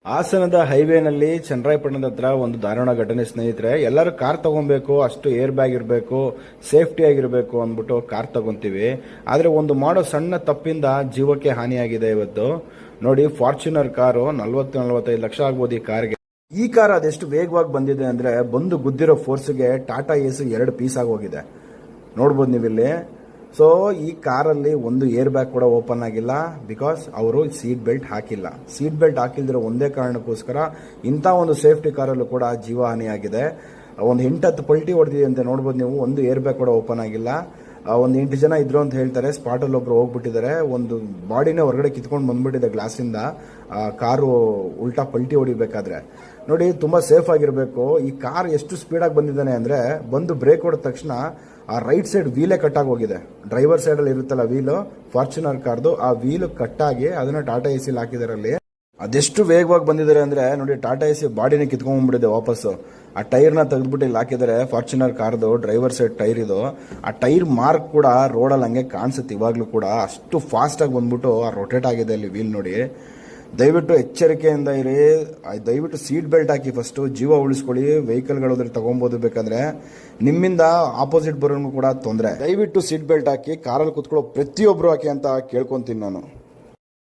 ಹಾಸನದ ಹೈವೇನಲ್ಲಿ ಚನ್ನರಾಯಪಟ್ಟಣದ ಹತ್ರ ಒಂದು ದಾರುಣ ಘಟನೆ ಸ್ನೇಹಿತರೆ. ಎಲ್ಲರೂ ಕಾರ್ ತಗೊಬೇಕು, ಅಷ್ಟು ಏರ್ ಬ್ಯಾಗ್ ಇರಬೇಕು, ಸೇಫ್ಟಿ ಆಗಿರಬೇಕು ಅಂದ್ಬಿಟ್ಟು ಕಾರ್ ತಗೊಂತೀವಿ. ಆದರೆ ಒಂದು ಮಾಡೋ ಸಣ್ಣ ತಪ್ಪಿಂದ ಜೀವಕ್ಕೆ ಹಾನಿಯಾಗಿದೆ ಇವತ್ತು. ನೋಡಿ, ಫಾರ್ಚುನರ್ ಕಾರು 40-45 ಲಕ್ಷ ಆಗ್ಬೋದು ಈ ಕಾರ್ಗೆ. ಈ ಕಾರ್ ಅದೆಷ್ಟು ವೇಗವಾಗಿ ಬಂದಿದೆ ಅಂದ್ರೆ ಬಂದು ಗುದ್ದಿರೋ ಫೋರ್ಸ್ಗೆ ಟಾಟಾ ಏಸ್ 2 ಪೀಸ್ ಆಗೋಗಿದೆ. ನೋಡ್ಬೋದು ನೀವಿಲ್ಲಿ. ಸೊ ಈ ಕಾರಲ್ಲಿ ಒಂದು ಏರ್ ಬ್ಯಾಗ್ ಕೂಡ ಓಪನ್ ಆಗಿಲ್ಲ, ಬಿಕಾಸ್ ಅವರು ಸೀಟ್ ಬೆಲ್ಟ್ ಹಾಕಿಲ್ಲ. ಸೀಟ್ ಬೆಲ್ಟ್ ಹಾಕಿಲ್ದಿರೋ ಒಂದೇ ಕಾರಣಕ್ಕೋಸ್ಕರ ಇಂಥ ಒಂದು ಸೇಫ್ಟಿ ಕಾರಲ್ಲೂ ಕೂಡ ಜೀವಹಾನಿಯಾಗಿದೆ. ಒಂದು 8-10 ಪಲ್ಟಿ ಹೊಡೆದಿದೆ ಅಂತ ನೋಡ್ಬೋದು ನೀವು. ಒಂದು ಏರ್ ಬ್ಯಾಗ್ ಕೂಡ ಓಪನ್ ಆಗಿಲ್ಲ. ಒಂದು 8 ಜನ ಇದ್ರು ಅಂತ ಹೇಳ್ತಾರೆ. ಸ್ಪಾಟಲ್ಲಿ ಒಬ್ರು ಹೋಗ್ಬಿಟ್ಟಿದ್ದಾರೆ. ಒಂದು ಬಾಡಿನೇ ಹೊರಗಡೆ ಕಿತ್ಕೊಂಡು ಬಂದ್ಬಿಟ್ಟಿದೆ ಗ್ಲಾಸಿಂದ. ಕಾರು ಉಲ್ಟಾ ಪಲ್ಟಿ ಹೊಡಿಬೇಕಾದ್ರೆ ನೋಡಿ, ತುಂಬಾ ಸೇಫ್ ಆಗಿರಬೇಕು. ಈ ಕಾರ್ ಎಷ್ಟು ಸ್ಪೀಡಾಗಿ ಬಂದಿದ್ದಾನೆ ಅಂದ್ರೆ ಬಂದು ಬ್ರೇಕ್ ಹೊಡೆದ ತಕ್ಷಣ ಆ ರೈಟ್ ಸೈಡ್ ವೀಲೇ ಕಟ್ಟಾಗಿ ಹೋಗಿದೆ. ಡ್ರೈವರ್ ಸೈಡಲ್ಲಿ ಇರುತ್ತಲ್ಲ ವೀಲು, ಫಾರ್ಚುನರ್ ಕಾರ್ದು, ಆ ವೀಲು ಕಟ್ಟಾಗಿ ಅದನ್ನ ಟಾಟಾ ಎಸಿಲಿ ಹಾಕಿದ್ದಾರೆ ಅಲ್ಲಿ. ಅದೆಷ್ಟು ವೇಗವಾಗಿ ಬಂದಿದ್ದಾರೆ ಅಂದ್ರೆ ನೋಡಿ, ಟಾಟಾ ಎಸಿ ಬಾಡಿನೇ ಕಿತ್ಕೊಂಡ್ಬಿಟ್ಟಿದೆ ವಾಪಸ್ಸು. ಆ ಟೈರ್ನ ತೆಗೆದ್ಬಿಟ್ಟು ಇಲ್ಲಿ ಹಾಕಿದ್ದಾರೆ. ಫಾರ್ಚುನರ್ ಕಾರ್ದು ಡ್ರೈವರ್ ಸೈಡ್ ಟೈರ್ ಇದು. ಆ ಟೈರ್ ಮಾರ್ಕ್ ಕೂಡ ರೋಡಲ್ಲಿ ಹಂಗೆ ಕಾಣಿಸುತ್ತೆ ಇವಾಗಲೂ ಕೂಡ. ಅಷ್ಟು ಫಾಸ್ಟಾಗಿ ಬಂದ್ಬಿಟ್ಟು ಆ ರೊಟೇಟ್ ಆಗಿದೆ ಅಲ್ಲಿ ವೀಲ್ ನೋಡಿ. ದಯವಿಟ್ಟು ಎಚ್ಚರಿಕೆಯಿಂದ ಇರಿ. ದಯವಿಟ್ಟು ಸೀಟ್ ಬೆಲ್ಟ್ ಹಾಕಿ, ಫಸ್ಟ್ ಜೀವ ಉಳಿಸ್ಕೊಳ್ಳಿ. ವೆಹಿಕಲ್ಗಳಾದ್ರೆ ತಗೊಬೋದು, ಬೇಕಾದ್ರೆ ನಿಮ್ಮಿಂದ ಆಪೋಸಿಟ್ ಬರೋನು ಕೂಡ ತೊಂದರೆ. ದಯವಿಟ್ಟು ಸೀಟ್ ಬೆಲ್ಟ್ ಹಾಕಿ, ಕಾರಲ್ಲಿ ಕುತ್ಕೊಳ್ಳೋ ಪ್ರತಿಯೊಬ್ರು ಹಾಕಿ ಅಂತ ಕೇಳ್ಕೊಂತೀನಿ ನಾನು.